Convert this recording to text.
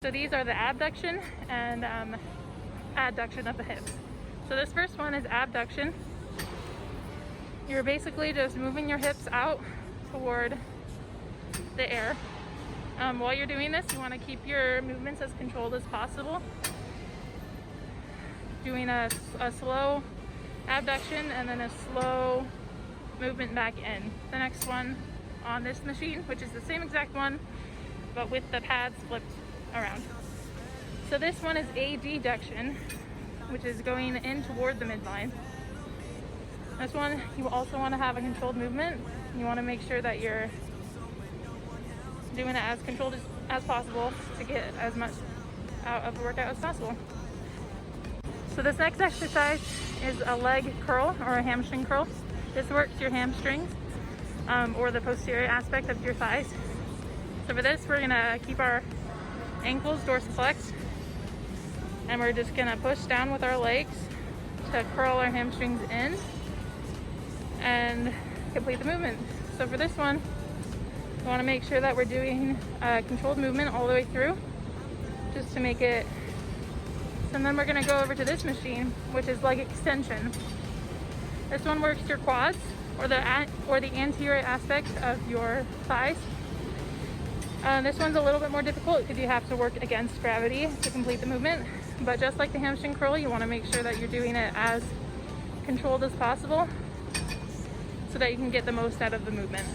So these are the abduction and adduction of the hips. So this first one is abduction. You're basically just moving your hips out toward the air. While you're doing this, you want to keep your movements as controlled as possible. Doing a slow abduction and then a slow movement back in. The next one on this machine, which is the same exact one, but with the pads flipped around. So this one is adduction, which is going in toward the midline. This one, you also want to have a controlled movement. You want to make sure that you're doing it as controlled as possible to get as much out of the workout as possible. So this next exercise is a leg curl or a hamstring curl. This works your hamstrings or the posterior aspect of your thighs. So for this, we're gonna keep our ankles dorsiflexed and we're just gonna push down with our legs to curl our hamstrings in and complete the movement. So for this one, we wanna make sure that we're doing a controlled movement all the way through just to make it. And then we're gonna go over to this machine, which is leg extension. This one works your quads or the anterior aspect of your thighs. This one's a little bit more difficult because you have to work against gravity to complete the movement. But just like the hamstring curl, you want to make sure that you're doing it as controlled as possible so that you can get the most out of the movement.